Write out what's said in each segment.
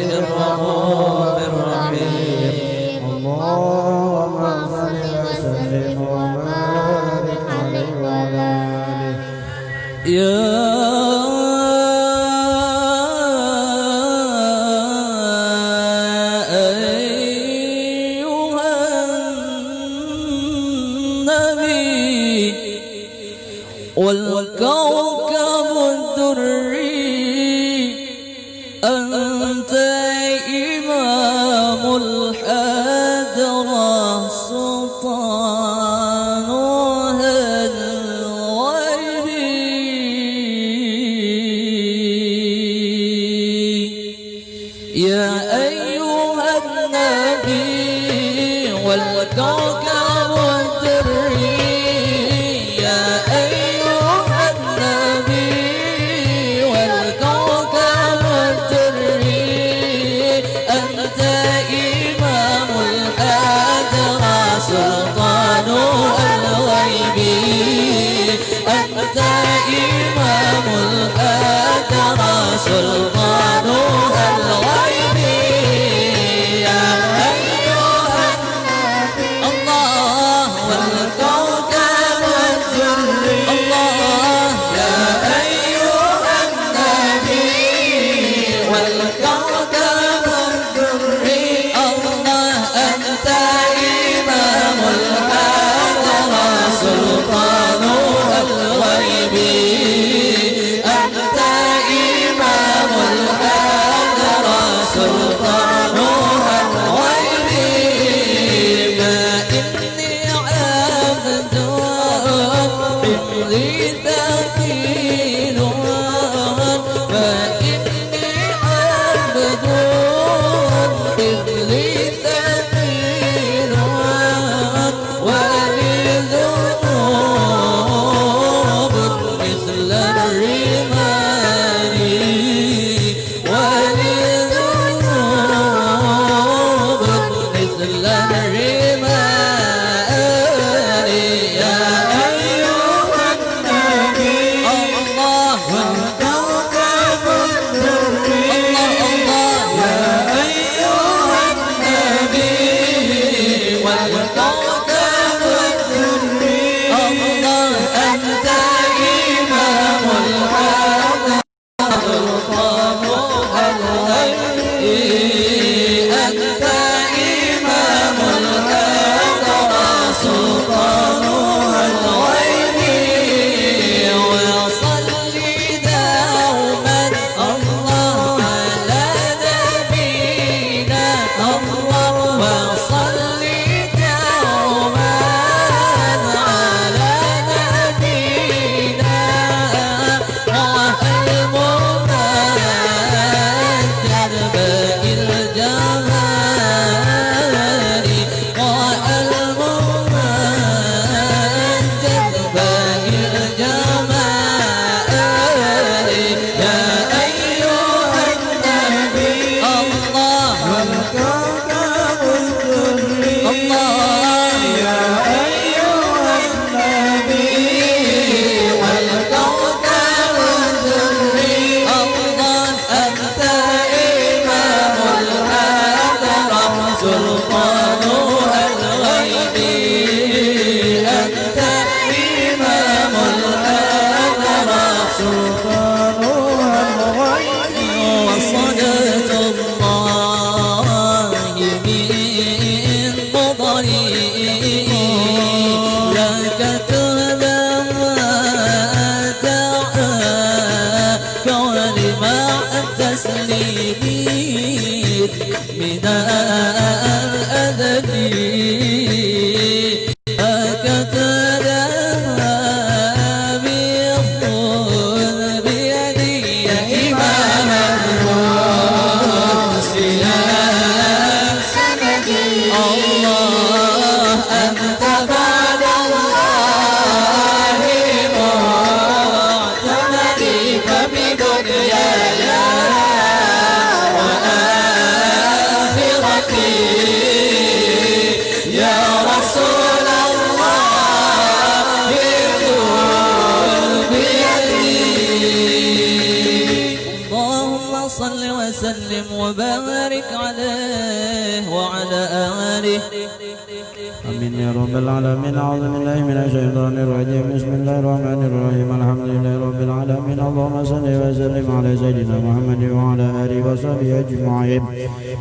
الرؤوف الرحيم. اللهم صل وسلم وبارك عليه وعلى آله. يا والكوكب الدري أنت إمام الحضرة سلطانها الغيبي. يا أيها النبي والكوكب الدري سلطانها الغيبي. يا أيها النبي الله والكوكب الدري الله. يا أيها النبي والكوكب الدري الله. أنت إمام الحضرة سلطانها الغيبي. سلطانها الغيبي. ما إني عبد حملي ثقيل فإني عبد حملي ثقيل ولي ذنوب مثل الرمال ولي من الأذى هكذا بيخون بيدي يا إمام الرسل سندي الله أنت بعد الله معتمدي فبدنياي وآخرتي صل وسلم وبارك عليه وعلى آله. آمين يا رب العالمين. أعوذ بالله من الشيطان الرجيم. بسم الله الرحمن الرحيم. الحمد لله رب العالمين. اللهم صل وسلم على سيدنا محمد وعلى آله وصحبه أجمعين.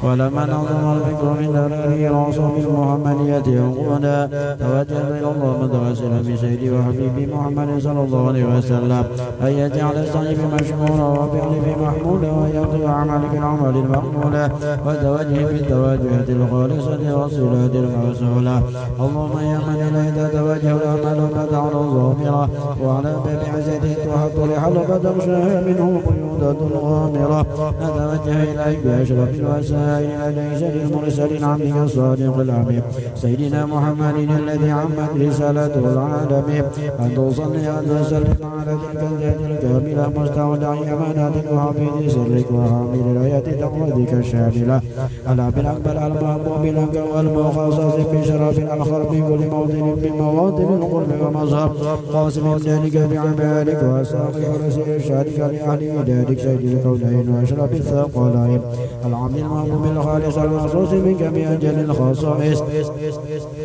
ولما نظم الفكر من دراره رسول المحمدية ينقونا توجه إلى الله متوسلا بسيدي وحبيبي محمد صلى الله عليه وسلم أن يجعل السعي مشكورا وفعل محمودا ويقضي عمل بالعمل المقبولا وتوجه بالتوجهات الخالصة والصلات الموصولة. اللهم يا من إليه تتوجه الأعمال فتعالى ظاهرة وعلى باب عزته تحط لحلقة تغشاها منه قيودة غامرة. نتوجه إليك بأشرف الوسائل ليس للمرسلين عبدك الصادق الأمين سيدنا محمد الذي عمت رسالته العالمين أن تصلي أن تسلم على تلك الذات الكاملة مستودع أماناتك وحفيظ سرك وحامل راية تقوتك الشاملة العبد الأكبر المحبوب لك والمخصص بشرف الآخر من كل موطن من مواطن القرب ومظهر قاسم ذلك بعبادك وأساقي ورسول إرشادك لأهل إدادك سيد الكونين وأشرف الثقلين العبد المحبوب الخالص المخصوص منك بأجل الخصائص.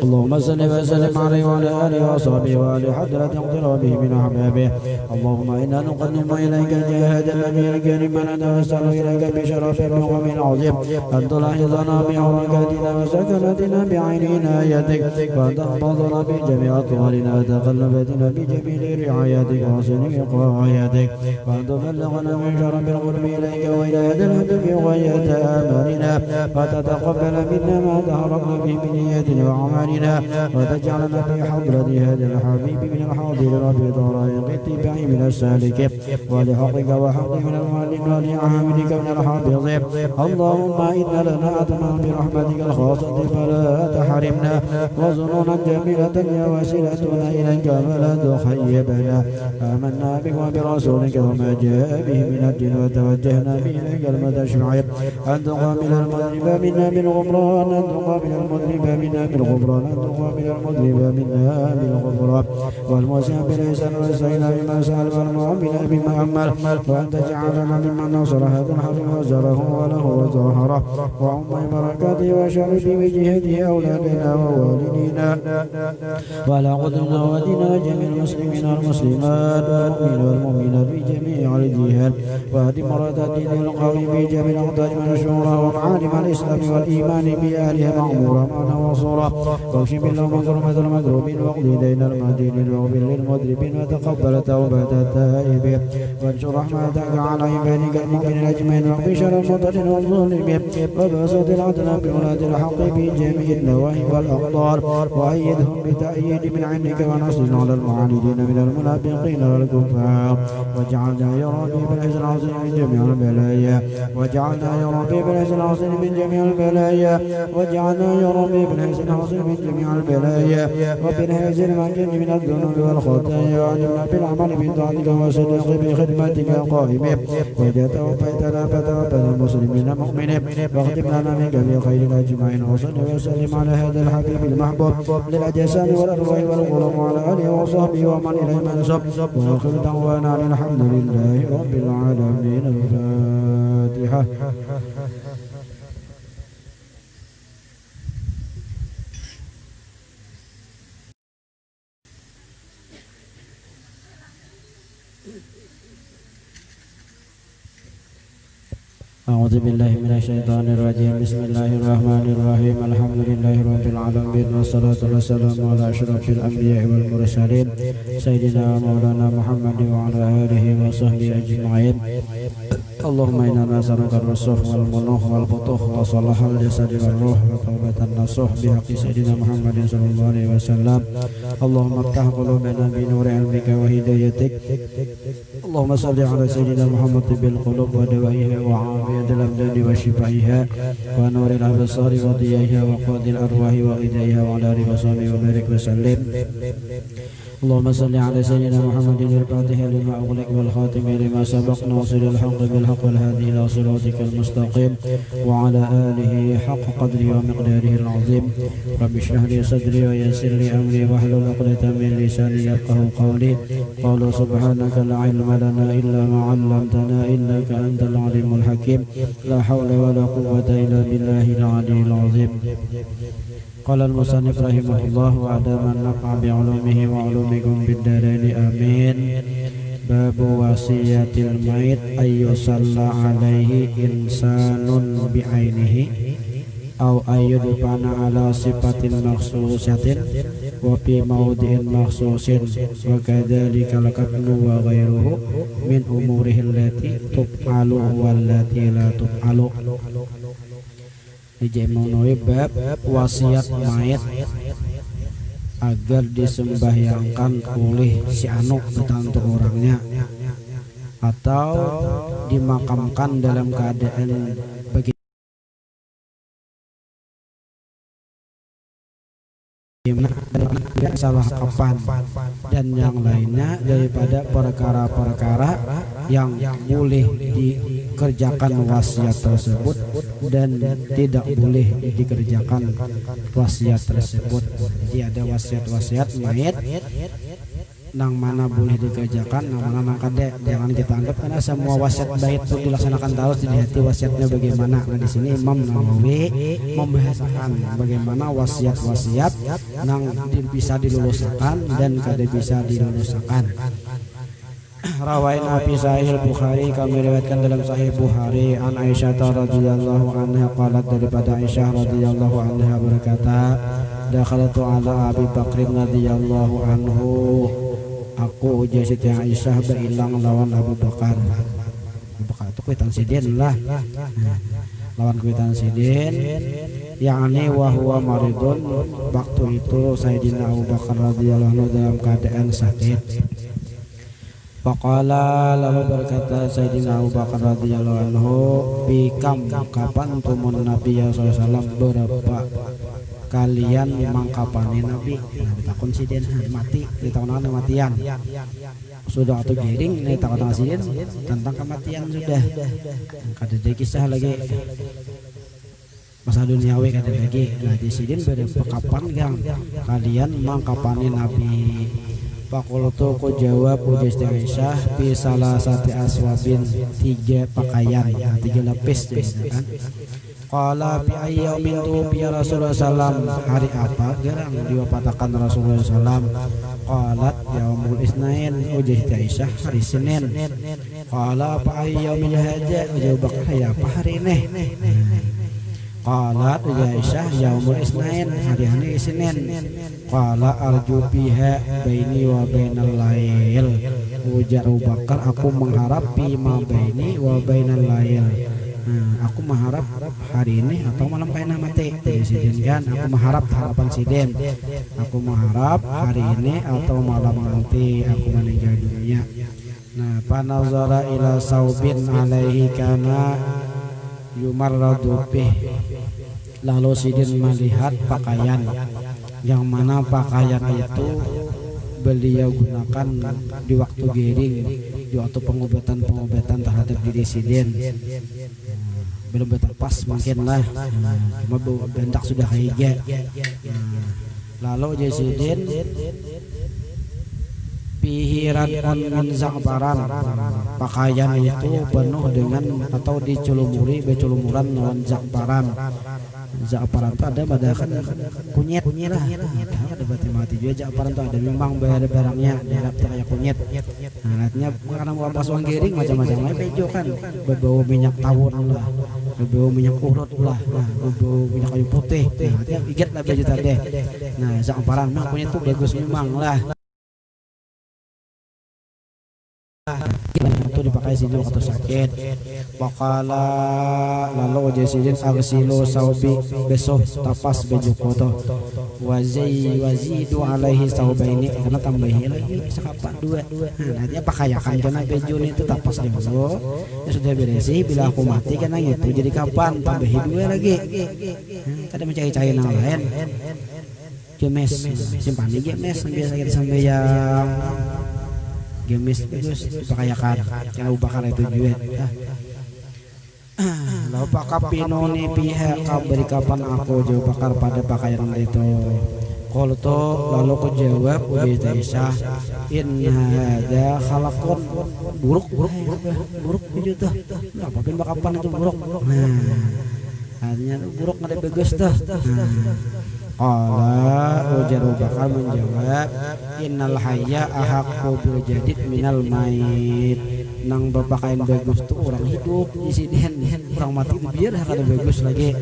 اللهم صل وسلم عليه وعلى آله وصحبه وآل حضرة اقترابه من أحبابه. اللهم إنا نقدم إليك الجهاد النبي الكريم ونتوسل إليك بشرف المقام العظيم أن تلاحظنا بعركاتنا وسكناتنا بعين عنايتك وأن تحفظنا بجميع أطوالنا وتقلباتنا بجميل رعايتك وحسن وقايتك وأن تبلغنا من شرف القرب إليك وإلى يد الهدف وغاية آمالنا وتتقبل منا ما تحرقنا به من نيتنا وأعمالنا وتجعلنا في حضرة هذا الحبيب من الحاضر في طرائق اتباع من السالك ولحقك وحق من المعلم ولعاملك من الحافظين. اللهم إن لنا أتمام برحمتك الخاصة فلا تحرمنا وظنونا جميلة يا وسيلتنا إليك فلا تخيبنا. آمنا بك وبرسولك وما جاء به من الدين وتوجهنا به إليك المتشفع أن تقابل المذنب منا بالغفران أن تقابل المذنب منا بالغفران أن تقابل المذنب منا بالغفران والمسيء بالإحسان والسعيد بما سأل والمؤمن بما أمل وأن تجعلنا ممن نصر هذا الحق وزره وله وظهره وعم بركاته وشرف بجهته أولادنا ووالدينا وعلى قدرنا ودينا جميع المسلمين والمسلمات والمؤمنين والمؤمنات بجميع الجهات وهدم مرات الدين القوي بجميع الأقطار منشورا ومعالم الإسلام والإيمان بأهلها معمورا معنا وصورا واكشف اللهم كرمة المكروبين واقضي دين المدين واغفر للمذنبين وتقبل توبة التائبين وانشر رحمتك على عبادك المؤمنين أجمعين واغفر شر المضطرين والظالمين وبسط العدل بولاد الحق بجميع النواهي والأقطار وأيدهم بتأييد من عندك ونصر على المعاندين من المنافقين والكفار واجعلنا يا ربي بالعز العظيم من جميع البلايا واجعلنا يا ربي بالعز العظيم من جميع البلايا واجعلنا يا ربي بالعز العظيم من جميع البلايا وبالعز المكين من الذنوب والخطايا وعلمنا بالعمل بطاعتك وصدق بخدمتك قائمين وإذا توفيتنا فتوفنا مسلمين مؤمنين واختم لنا منك بخير أجمعين وصل وسلم على هذا الحبيب المحبوب للأجسام والأرواح والقلوب وعلى آله وصحبه ومن إليه منسب وآخر دعوانا الحمد لله رب العالمين. الفاتحة. أعوذ بالله من الشيطان الرجيم. بسم الله الرحمن الرحيم. الحمد لله رب العالمين والصلاة والسلام على أشرف الأنبياء والمرسلين سيدنا ومولانا محمد وعلى آله وصحبه أجمعين. اللهم إنا نسألك الرسوخ والمنوخ والفتوح وصلاح الجسد والروح وتوبة النصوح بحق سيدنا محمد صلى الله عليه وسلم. اللهم افتح قلوبنا بنور علمك وهدايتك. اللهم صل على سيدنا محمد طب القلوب ودوائها وعافية الأبدان وشفائها ونور الأبصار وضيائها وقود الأرواح وغذائها وعلى آله وصحبه وبارك وسلم. اللهم صل على سيدنا محمد الفاتح لما أغلق والخاتم لما سبق ناصر الحق بالحق والهادي إلى صراطك المستقيم وعلى آله حق قدره ومقداره العظيم. رب اشرح لي صدري ويسر لي أمري واحلل عقدة من لساني يفقهوا قولي. قالوا سبحانك لا علم لنا إلا ما علمتنا إنك أنت العليم الحكيم. لا حول ولا قوة إلا بالله العلي العظيم. قال المصنف رحمه الله وأدام النفع بعلومه وعلومكم بالدارين آمين. باب وصية الميت أن يصلى عليه إنسان بعينه أو أن يدفن على صفة مخصوصة وفي موضع مخصوص وكذلك الكفن وغيره من أموره التي تفعل والتي لا تفعل. Dijemui bab wasiat mayat agar disembahyangkan oleh si anu betantu orangnya atau dimakamkan dalam keadaan salah kapan dan yang lainnya daripada perkara-perkara yang boleh dikerjakan wasiat tersebut dan tidak boleh dikerjakan wasiat tersebut. Jadi ada wasiat-wasiat mayat nang mana boleh dikerjakan, nang mana nang kade jangan kita anggap karena semua wasiat baik itu dilaksanakan terus dilihat wasiatnya bagaimana. Nah di sini Imam Nawawi membahasakan bagaimana wasiat-wasiat nang bisa diluluskan dan kade bisa diluluskan. Rawaina fi Sahih Bukhari, kami riwayatkan dalam Sahih Bukhari an Aisyah radhiyallahu anha qalat, daripada Aisyah radhiyallahu anha berkata, dakhaltu ala Abi Bakr radhiyallahu anhu, aku uji Siti Aisyah berilang lawan Abu Bakar. Abu Bakar itu kuitan sidin lah, lawan kuitan sidin, yakni wahwa maridun. Waktu itu Sayyidina Abu Bakar radhiyallahu anhu dalam keadaan sakit. Faqala, lalu berkata Sayyidina Abu Bakar radhiyallahu anhu, bikam, kapan tumun Nabi SAW, berapa kalian mangkapani Nabi? Nah, ditakun sidin mati, ditakun kematian. Sudah atau giring, ditakun sidin tentang kematian sudah. Kada ada kisah lagi masa duniawi kada lagi. Nah di sidin berapa kapan gang kalian mangkapani Nabi? Fakultu ku jawab uji Aisyah bi salah satu aswabin, 3 pakaian, 3 lapis kan. Qala bi ayyamin tu bi Rasulullah sallam, hari apa gerang diwafatakan Rasulullah sallam? Qalat yaumul isnain, uji Aisyah hari Senin. Qala bi ayyamin hada, jawab ya apa hari ini? Qalat ya Aisyah yaumul isnain, hari ini Senin. Qala arju biha baini wa bainal lail, ujar Abu Bakar, aku mengharap bima baini wa bainal lail. Nah, aku mengharap hari ini atau malam kena mati. Sidin kan, aku mengharap harapan sidin. Aku mengharap hari ini atau malam nanti aku meninggal dunia. Nah, panazara ila saubin alaihi kana yumarradu bih. Lalu sidin melihat pakaian yang mana pakaian itu beliau gunakan di waktu giring, di waktu pengobatan terhadap diri sidin. Belum berpas mungkin lah, cuma bentak sudah kayak. Lalu sidin pihiran on za'baran, pakaian itu penuh dengan atau dicelumuri becelumuran non za'baran. Za'baran itu ada badakan kunyit lah, ada berarti mati juga. Za'baran itu ada memang barangnya dalam kayak kunyit. Nah nantinya karena mau pas uang giring macam-macam bejo kan, berbau minyak tawon lah, berbau minyak urut lah, berbau minyak kayu putih. Nah nantinya ikat lah baju tadi. Nah za'baran memang kunyit itu bagus memang lah. Itu dipakai sidin waktu sakit. Wakala lalu uji sidin agsilu saubi, besok tapas baju kotor. Wazidu alaihi saubaini, karena tambahin lagi sekapat 2. Nah nanti pakaian karena baju itu tapas dulu. Ya sudah beresih, bila aku mati karena itu. Jadi kapan tambahin 2 lagi? Kada mencari-cari yang lain. Gemes simpan di gemes biasa kita sampai yang gemes terus dipakayakan yang bakar itu juga lalu pakapinoni pihak beri kapan aku jauh bakar pada pakaian itu kolto lalu ku jawab ubi Aisyah inna hadza khalaqun buruk itu tuh apa pun bakapan itu buruk artinya buruk ada bagus tuh qala ujar bakal menjawab innal hayya ahaqqu bil jadid minal mait nang bapakain bagus tuh orang hidup di sini orang mati itu biar ada bagus lagi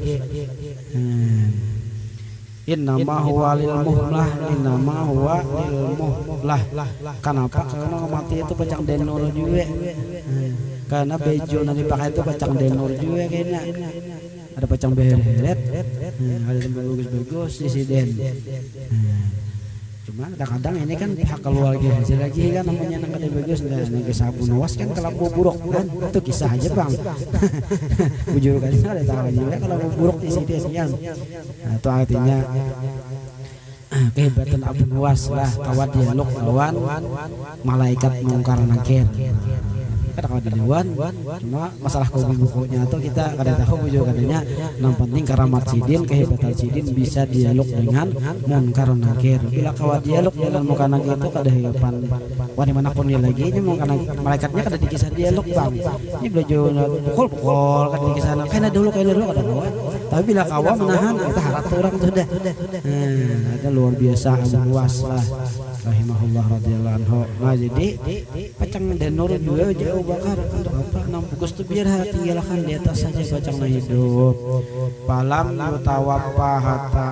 innama huwa lil muhlah innama huwa lil muhlah kenapa karena mati itu pacang denur juga karena baju nanti pakai itu pacang denur juga kayaknya ada pacang beret ada tempat bagus-bagus di sini cuma kadang-kadang ini kan pihak keluarga hasil lagi kan namanya nang kada bagus nang kisah bunuwas kan kalau buruk kan itu kisah aja bang bujur kan ada tahu juga kalau buruk di sini siang itu artinya kehebatan Abu Nuwas lah kawat dialog lawan malaikat mungkar nakir kan kalau dilawan cuma masalah bukunya atau kita kada tahu bujur katanya yang penting karamat sidin kehebatan sidin bisa dialog dengan munkar nakir bila kawat dialog dengan munkar nakir itu kada hepan wani manapun dia lagi ini munkar malaikatnya kada dikisah dialog bang ini belajar pukul kada dikisah kena dulu kada bawa tapi bila kawa menahan kita harap orang sudah ada luar biasa Abu Nuwas lah rahimahullah radhiyallahu anhu. Nah jadi pacang denur juga jauh bakar untuk apa nang bagus tuh biar tinggalkan di atas saja pacang na hidup palam yutawaffa hatta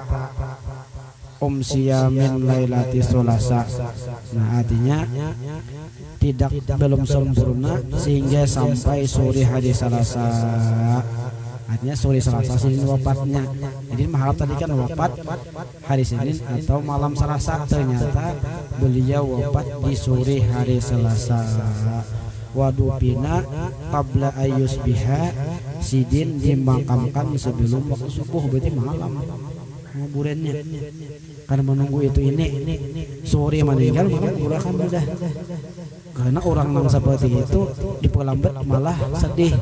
siyamin lailati sulasa. Nah artinya tidak belum sempurna sehingga sampai sore hari Selasa. Artinya sore Selasa Senin wafatnya. Jadi maharap tadi kan wafat hari Senin atau malam Selasa, ternyata beliau wafat di sore hari Selasa. Wadupina qabla ayus biha, sidin dimakamkan sebelum waktu subuh, berarti malam kuburannya. Karena menunggu itu ini sore meninggal malam kuburan sudah. Karena orang yang seperti itu diperlambat malah sedih.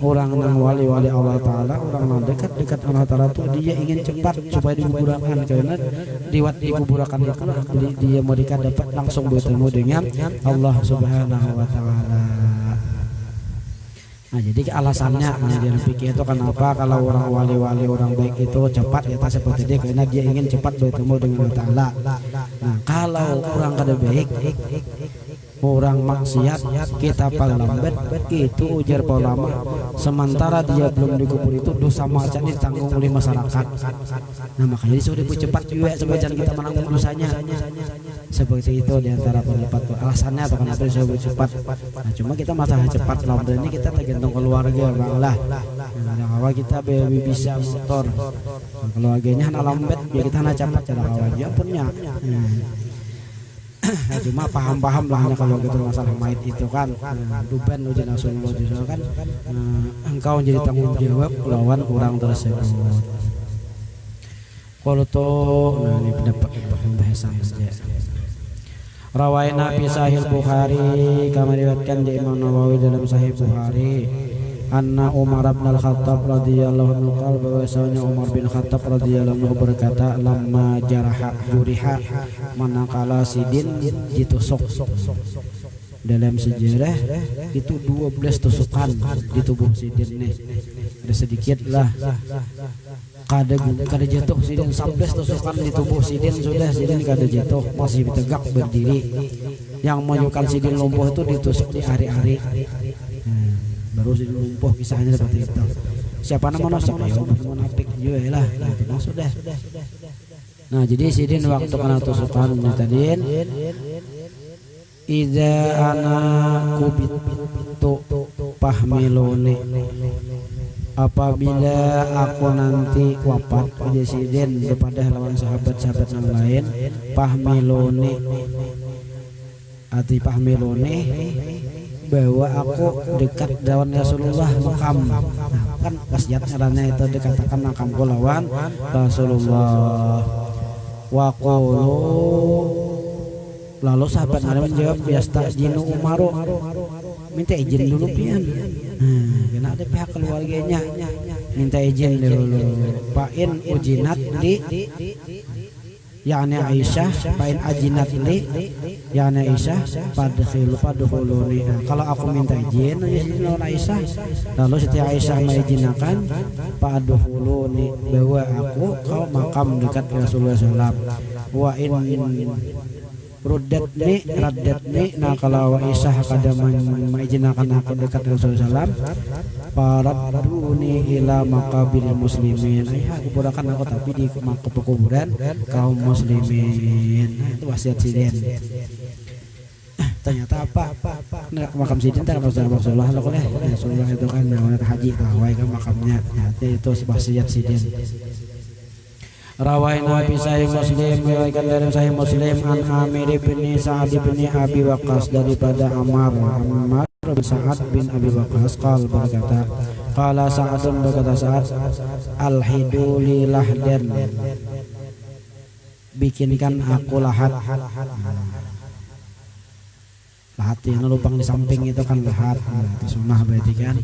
Orang yang wali-wali Allah Ta'ala, orang yang dekat Allah Ta'ala itu dia ingin cepat supaya dikuburkan. Karena di kuburkan itu dia mereka dapat langsung bertemu dengan Allah Subhanahu Wa Ta'ala. Nah jadi alasannya dia pikir itu kenapa kalau orang wali-wali orang baik itu cepat ya seperti dia, karena dia ingin cepat bertemu dengan Allah Ta'ala. Nah kalau orang kada baik, orang maksiat, kita lambat itu ujar para ulama, sementara dia belum dikubur itu dosa maksiat ditanggung oleh masyarakat. Nah makanya disuruh cepat juga sebagian kita menanggung dosanya. Seperti itu diantara pendapat alasannya atau kenapa disuruh cepat. Nah cuma kita masalah cepat lambat ini kita tergantung keluarga bang lah. Nah awal kita bisa motor, nah, keluarganya hanya lambat biar kita hanya cepat cara awal dia punya. Nah, cuma paham-paham lahnya kalau gitu masalah mayit itu kan duban ujian nasional kan engkau jadi tanggung jawab lawan orang tersebut. Kalau tuh nah ini pendapat pembahasan saja. Rawaina fi Sahih Bukhari, kami riwayatkan di Imam Nawawi dalam Sahih Bukhari, anna Umar bin Al-Khattab radhiyallahu anhu qala, bahwasanya Umar bin Khattab radhiyallahu anhu berkata, lamma juriha manakala sidin ditusuk. Dalam sejarah itu 12 tusukan di tubuh sidin nih. Ada sedikit lah kada jatuh sidin 11 tusukan di tubuh sidin sudah, sidin kada jatuh, masih tegak berdiri. Yang menyebabkan sidin lumpuh itu ditusuk di hari-hari. Baru sidin lumpuh, kisahnya seperti itu. Siapa nama nusuk? Ya munafik juga lah. Nah sudah. Nah jadi sidin waktu kena tusukan tadin, idza ana kubitu pahmiluni, apabila aku nanti wafat kejadian kepada lawan sahabat-sahabat yang lain, pahmiluni arti pahmiluni bahwa aku dekat lawan Rasulullah makam. Nah, kan wasiat ngarannya itu dikatakan makamku lawan Rasulullah. Wa qulu lalu sahabat ada menjawab yasta'jinu Umaru, minta izin dulu pian. Karena ada pihak keluarganya minta izin dulu. Pain ujinat li yakni Aisyah, pain ajinat li yakni Aisyah padkhuluni. Kalau aku minta izin Aisyah, lalu setiap Aisyah mengizinkan padkhuluni, bahwa aku kau makam dekat Rasulullah SAW. Wa in raddatni, nah kalau Aisyah kada mengizinkan aku dekat Rasulullah SAW, paraduni ila maqabil muslimin, aku purakan aku tapi di kuburan kaum muslimin. Itu wasiat Sidin. Ternyata apa? Nah, makam Sidin tak Rasulullah lalu Rasulullah itu kan wanita haji, rawai kan makamnya. Itu wasiat Sidin. Rawai Nabi Sahih Muslim, meriwayatkan dari Sahih Muslim an Amir bin Sa'ad bin Abi Waqqas, daripada Ammar bin Sa'ad bin Abi Waqqas berkata, qala Sa'adun, berkata Sa'ad, alhidu li lahdan, bikinkan aku lahat. Lahat yang lubang di samping itu kan lahat, itu sunnah berarti kan.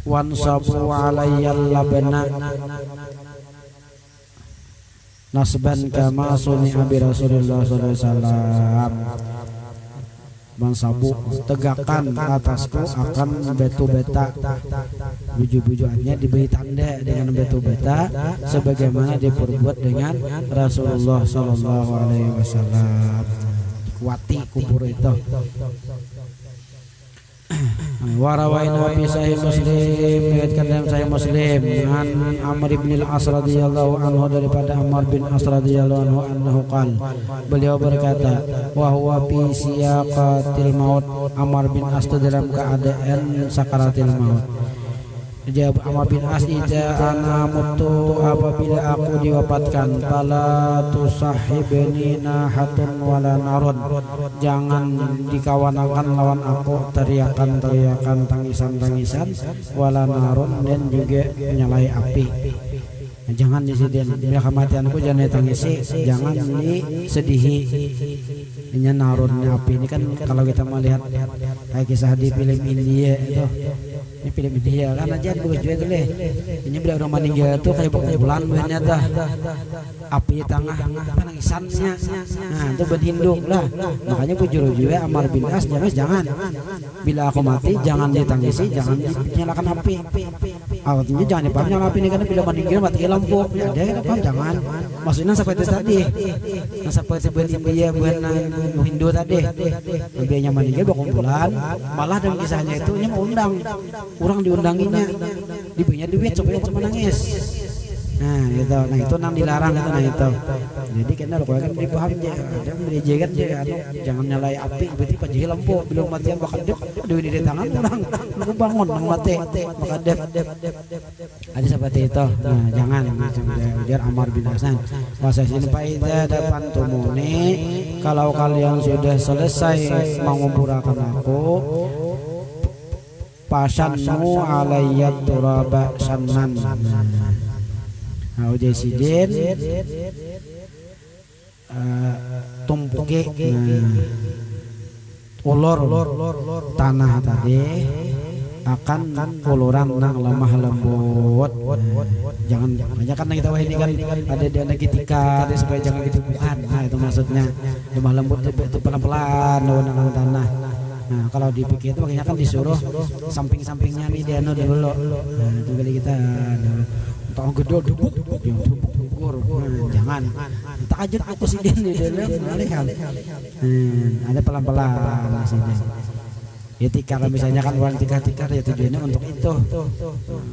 Wansabu alayyal labna nasban kama suni abi Rasulullah SAW. Mansabu, tegakkan atasku akan betu beta, buju-bujuannya diberi tanda dengan betu beta sebagaimana diperbuat dengan Rasulullah SAW. Kuati kubur itu. Warawaina fi Sahih Muslim, diriwayatkan dalam Sahih Muslim an Amr bin al-As radhiyallahu anhu, daripada Ammar bin As radhiyallahu anhu annahu qala, beliau berkata, wa huwa fi siyaqatil maut, Ammar bin As dalam keadaan sakaratil maut. Jawab Ammar bin As, ida ana mutu, apabila aku diwafatkan, fala tusahibni nahatun wala narun, jangan dikawanakan lawan aku teriakan-teriakan, tangisan-tangisan, wala narun, dan juga menyalai api. Jangan disidin, bila kematianku jangan ditangisi, jangan disedihi. Ini narunnya api ini kan kalau kita melihat kayak kisah di film India itu, ini film India kan aja bagus juga tuh leh. Ini bila orang meninggal tuh kayak bulan ternyata api di tengah penangisannya. Nah itu berhinduk lah. Makanya bujur juga Ammar bin As, jangan bila aku mati jangan ditangisi, jangan dinyalakan api. Artinya jangan dipahami api ini karena bila meninggal mati lampu. Ya ada apa? Jangan. Maksudnya seperti tadi. Nah, seperti India Hindu tadi. Nabinya meninggal berkumpulan, malah dalam kisahnya itu nya undang. Orang diundanginya, diberinya duit supaya menangis. Nah itu nang dilarang itu, nah itu. Jadi kena lo kan dipaham aja, ada menjegat aja, jangan nyalai api, berarti pajih lampu, belum matian bakal dep, duit di tangan orang, lu bangun, nang mati, bakal dep. Ada seperti itu, nah jangan, biar Ammar bin Hasan. Masa sini faida depan tumuni, kalau kalian sudah selesai mengumpulkan aku, pasanmu alayyat turaba sannan. Nah, ujai Sidin tumpuki ulur tanah tadi akan uluran nang lemah lembut. Jangan banyak kan kita ini kan ada dana ketika supaya jangan gitu, bukan. Nah itu maksudnya lemah lembut itu pelan-pelan nang tanah. Nah kalau dipikir itu makanya kan disuruh samping-sampingnya nih dia dulu. Nah itu kali kita tahu gede dubuk jangan tak aja aku Sidin di dalam melihat. Ada pelan-pelan Sidin. Ya tikar misalnya kan orang tikar ya tujuannya untuk itu.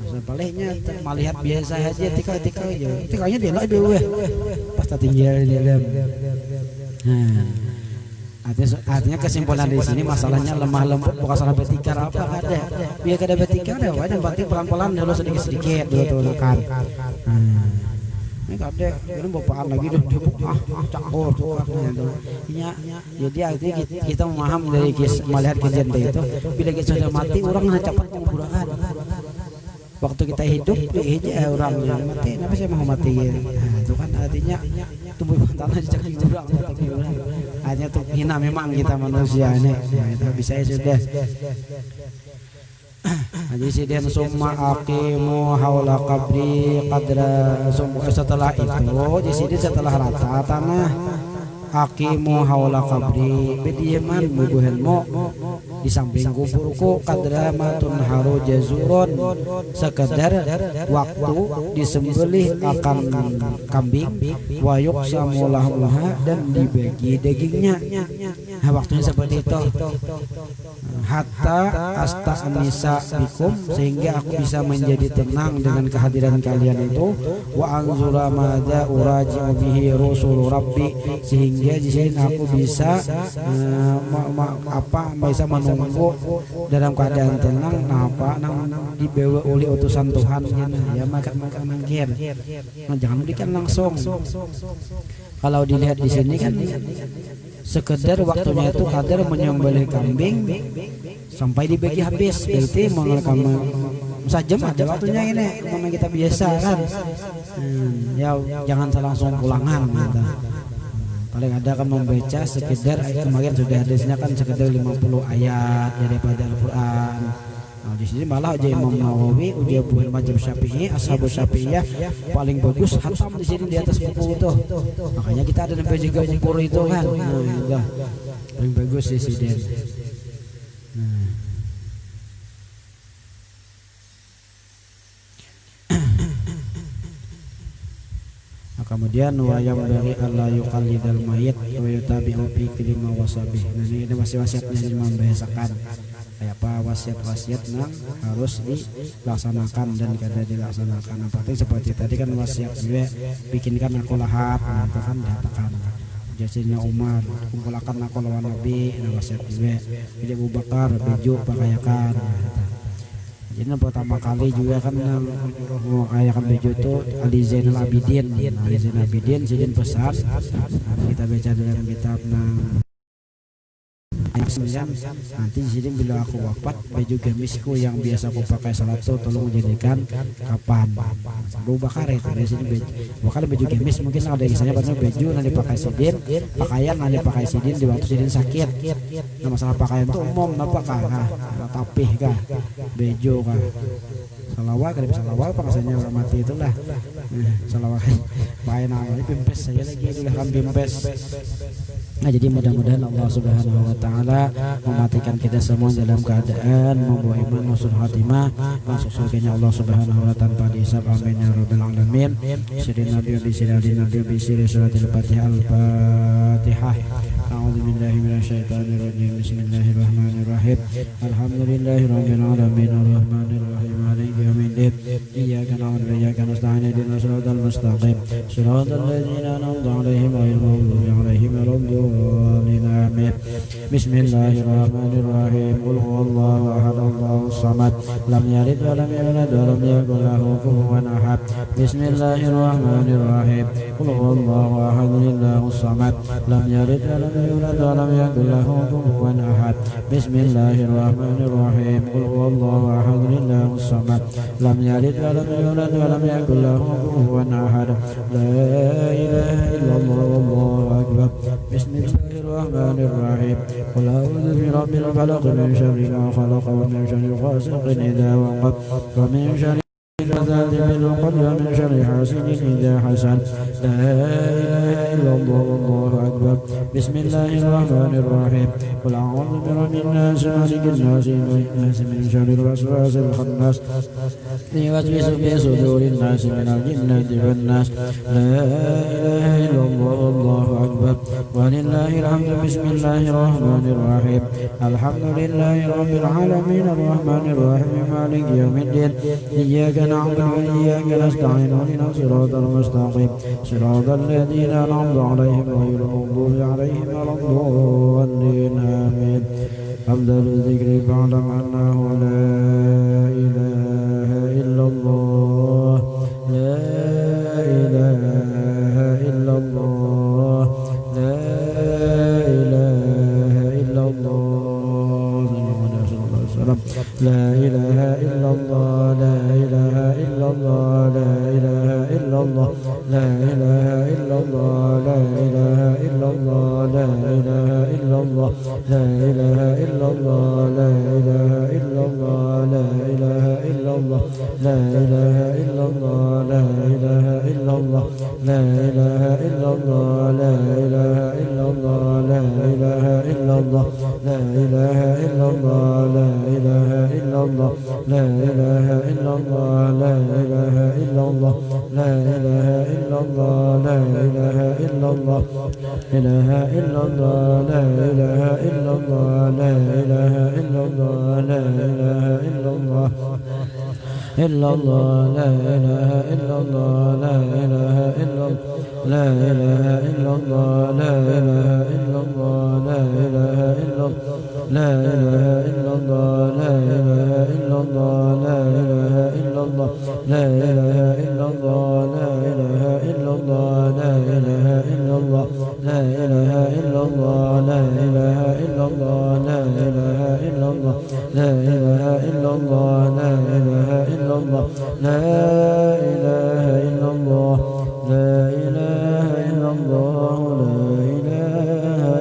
Sebaliknya melihat biasa aja tikar aja. Tikarnya dia lah dia pas tinggal di dalam. Artinya kesimpulan di sini masalahnya lemah lembut bukan salah betikar apa ada. Biar kada betikar ada wae dan berarti pelan-pelan dulu sedikit dulu kan. Ini kadek, ini bapaan lagi deh, cakur tuh katanya. Jadi artinya kita memaham dari melihat kejadian itu, bila kita sudah mati orang cepat menggurakan. Waktu kita hidup, orang yang mati, kenapa saya mau mati? Nah, itu kan artinya tumbuh pantangan cekik jurang hanya tuh hina memang kita manusia ini itu bisa ya sudah. Jadi sidin summa aqimu haula qabri qadra setelah itu jadi setelah rata tanah hakimu haula qabri bediaman bubuhanmu di samping kuburku qadra matun haru jazurun sekedar waktu disembelih akan kambing wa yuqsamu lahmuha dan dibagi dagingnya. Nah, waktunya seperti itu hatta asta'nisa bikum sehingga aku bisa menjadi tenang dengan kehadiran kalian itu wa anzura madza uraji'u bihi rusul rabbi sehingga di sini aku bisa bisa menunggu dalam keadaan tenang dibawa oleh utusan Tuhan ya makan mangkir. Nah, jangan berikan langsung. Kalau dilihat di sini kan sekedar waktunya itu kadar menyembelih kambing sampai dibagi habis berarti mengalami sajam ada waktunya ini memang kita biasa kan ya jangan langsung pulangan gitu. Paling ada kan membaca sekedar kemarin sudah hadisnya kan sekedar 50 ayat daripada Al-Quran. Nah, di sini malah aja Imam Nawawi udah buat mazhab Syafi'i, ashabus Syafi'iyah paling bagus hatam di sini di atas buku itu. Makanya kita ada sampai juga buku itu kan. Nah, itu paling bagus di sini. Kemudian wayam dari Allah yuqallidal mayit wa yutabi'u fi kilima wasabih. Nah, ini wasiat-wasiatnya Imam bahasakan kayak apa wasiat-wasiat yang harus dilaksanakan dan kada dilaksanakan. Apalagi seperti tadi kan wasiat juga bikinkan aku lahat, nah, itu kan dikatakan jasanya Umar kumpulakan aku lawan Nabi, nah wasiat juga jadi Abu Bakar beju pakaiakan. Jadi pertama kali juga kan mengayakan baju itu Ali Zainal Abidin. Ali Zainal Abidin sidin pesan kita baca dalam kitab nanti sidin bila aku wafat baju gamisku yang biasa aku pakai salat itu tolong jadikan kapan. Abu Bakar itu dari sini baju gamis mungkin ada kisahnya pada baju nanti pakai sidin pakaian nanti pakai sidin di waktu sidin sakit. Nah, masalah pakaian itu umum apakah tapih kah bejo kah salawat kalau bisa salawat pakaiannya orang mati itulah salawat pakai namanya pimpes saya lagi udah kan pimpes. Nah, jadi mudah-mudahan Allah Subhanahu wa taala mematikan kita semua dalam keadaan membawa iman husnul khatimah masuk surganya Allah Subhanahu wa taala tanpa dihisab. Amin ya rabbal alamin. Sirrin nabi bi sirrin nabi bi sirri suratul fatihah al-fatihah. A'udzu billahi minasyaitonir rajim. Bismillahirrahmanirrahim. Alhamdulillahirabbil alamin arrahmanir rahim maliki yaumiddin. Iyyaka na'budu wa iyyaka nasta'in ihdinas siratal mustaqim. Siratal ladzina an'amta 'alaihim ghairil maghdubi 'alaihim waladdallin. Amin. Bismillahirrahmanirrahim. Qul huwallahu ahad Allahus samad lam yalid wa lam yulad wa lam yakul lahu kufuwan ahad. Bismillahirrahmanirrahim. Qul huwallahu ahad Allahus samad lam yalid wa lam yulad wa lam yakul lahu kufuwan ahad. Bismillahirrahmanirrahim. Qul huwallahu ahad Allahus samad lam yalid wa lam yulad wa lam yakul lahu kufuwan ahad. La ilaha illallah wallahu akbar. Bismillahirrahmanirrahim. Qul a'udzu birabbil falaq min syarri ma khalaq wa min syarri ghasiqin idza waqab wa min syarri ghasiqin wa min syarri hasidin idza hasad. La ilaha illallah wallahu akbar. Bismillahirrahmanirrahim. Qul a'udzu birabbin nas malikin nas ilahin nas min syarril waswasil khannas yuwaswisu fi sudurin nas minal jinnati wan nas. La ilaha illallah wallahu akbar. Walillahil hamdu. Bismillahirrahmanirrahim. Alhamdulillahi rabbil alamin arrahmanir rahim maliki yaumiddin. Iyyaka na'budu wa iyyaka nasta'in ihdinas siratal mustaqim siratal ladzina an'amta 'alaihim ghairil maghdubi 'alaihim waladdallin. Amin. Afdalul dzikri fa'lam annahu la ilaha illallah. La ilaha illallah. La ilaha illallah. La ilaha illallah. La ilaha illallah. La ilaha illallah. La ilaha illallah. إلا الله لا إله إلا الله لا إله إلا الله لا إله إلا الله لا إله إلا الله لا إله إلا الله لا إله إلا الله لا إله إلا الله لا إله إلا الله لا إله إلا الله لا إله إلا الله لا إله إلا الله لا إله إلا الله لا إله إلا الله لا إله إلا الله لا إله إلا الله لا إله إلا الله إله إلا الله لا إله إلا الله لا إله إلا الله لا إله إلا الله إلا الله لا إله إلا الله لا إله إلا لا إله إلا الله لا إله إلا الله لا إله إلا لا إله إلا الله لا إله إلا الله لا إله إلا الله لا إله إلا الله لا إله إلا الله لا إله إلا الله لا إله إلا الله لا إله إلا الله لا إله إلا الله لا إله إلا الله لا إله إلا الله لا إله إلا الله لا إله إلا الله لا إله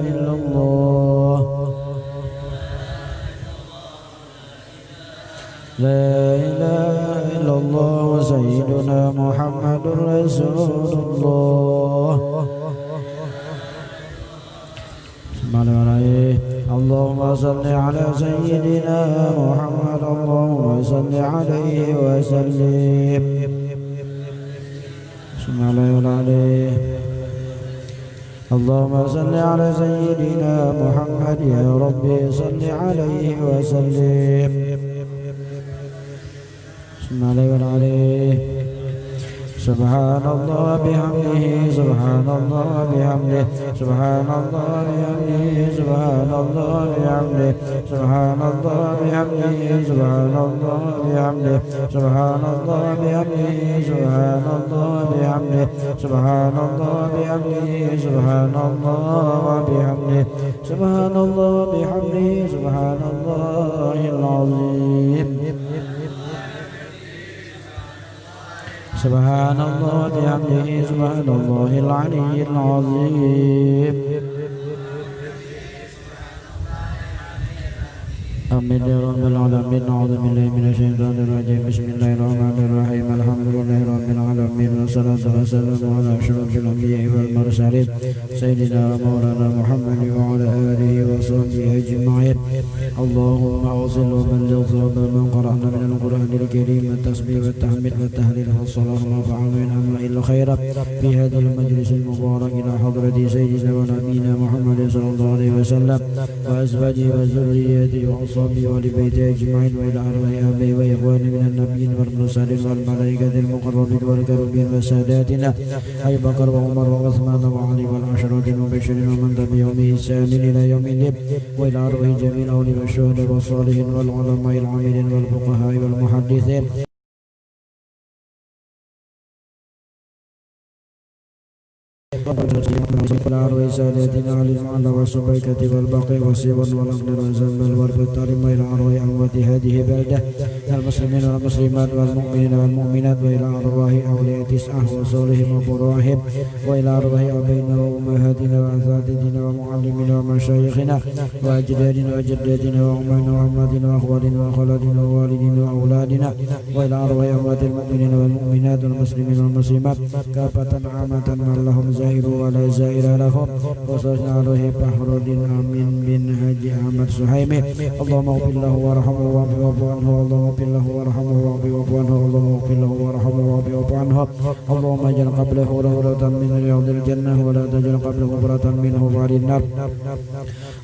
إلا الله لا إله إلا الله سيدنا محمد رسول الله اللهم صل على سيدنا محمد اللهم صل عليه وسلم اللهم صل على سيدنا محمد يا ربي صل عليه وسلم سبحان الله بحمده سبحان الله بحمده سبحان الله بحمده سبحان الله بحمده سبحان الله بحمده سبحان الله بحمده سبحان الله بحمده سبحان الله بحمده سبحان الله بحمده سبحان الله وبحمده سبحان الله بحمده سبحان الله العظيم سبحان الله بحمده سبحان الله العلي العظيم آمين يا رب العالمين أعوذ بالله من الشيطان الرجيم بسم الله الرحمن الرحيم الحمد لله رب العالمين والصلاة والسلام على أشرف الأنبياء والمرسلين سيدنا مولانا محمد وعلى آله وصحبه أجمعين اللهم أوصل وبلغ ثواب من قرأنا من القرآن الكريم التسبيح والتحميد والتهليل والصلاة وفعل من أمر إلا خيرا في هذا المجلس المبارك إلى حضرة سيدنا ونبينا محمد صلى الله عليه وسلم وأزواجه وذريته وأصحابه ولبيته أجمعين وإلى أرواح آبائه وإخوانه من النبيين والمرسلين والملائكة المقربين والكربين وساداتنا أبي بكر وعمر وعثمان وعلي والعشرة المبشرين ومن تبعهم بإحسان إلى يوم الدين وإلى أرواح جميع الأولياء والشهداء والصالحين والعلماء العاملين والفقهاء والمحدثين وعلى أرواح ساداتنا علي المعلى والسبيكة والبقيع والسيون والأقدر والزنبل والفتارم وإلى أرواح أموات هذه البلدة المسلمين والمسلمات والمؤمنين والمؤمنات وإلى أرواح أولياء تسعة وصالحهم وفروعهم وإلى أرواح أبينا وأمهاتنا وأساتذتنا ومعلمين ومشايخنا وأجدادنا وجداتنا وأمنا وأماتنا وأخواتنا وأخواتنا ووالدنا وأولادنا وإلى أرواح أموات المؤمنين والمؤمنات والمسلمين والمسلمات كافة عامة من لهم زائر ولا زائر لهم وصلنا عليه بحر الدين آمين بن حاجي أحمد سحيمي اللهم اغفر له وارحمه واعف عنه اللهم اغفر له وارحمه واعف عنه اللهم اغفر له وارحمه واعف عنه اللهم اجعل قبله روضة من رياض الجنة ولا تجعل قبله غفرة منه بعد النار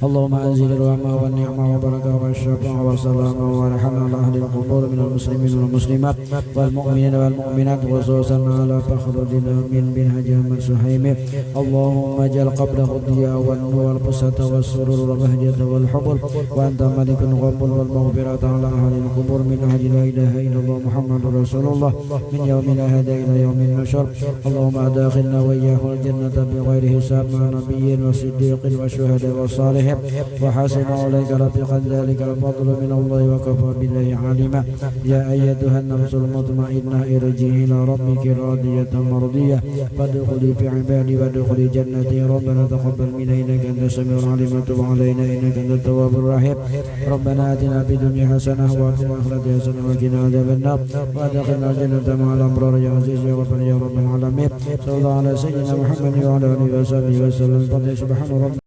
اللهم أنزل الرحمة والنعمة والبركة والشفاعة والسلامة والرحمة على أهل القبور من المسلمين والمسلمات والمؤمنين والمؤمنات خصوصا على فخر الدين آمين بن حاجي أحمد سحيمي اللهم اجعل قبله الضياء والنور والقسة والسرور والبهجة والحبل وأنت ملك الغفور والمغفرة على أهل القبور من أهل لا إله إلا الله محمد رسول الله من يومنا هذا إلى يوم النشر اللهم أدخلنا وإياه الجنة بغير حساب مع نبيين وصديقين وشهداء وصالحين وحسن أولئك رفيقا ذلك الفضل من الله وكفى بالله عليما يا أيتها النفس المطمئنة ارجعي إلى ربك راضية مرضية فادخلي في عبادي عبادي وادخل جنتي ربنا تقبل منا إنك أنت السميع العليم وتب علينا إنك أنت التواب الرحيم ربنا آتنا في الدنيا حسنة وفي الآخرة حسنة وقنا عذاب النار وأدخلنا الجنة مع الأبرار يا عزيز يا غفور يا رب العالمين صلى الله على سيدنا محمد وعلى آله وصحبه وسلم سبحان ربنا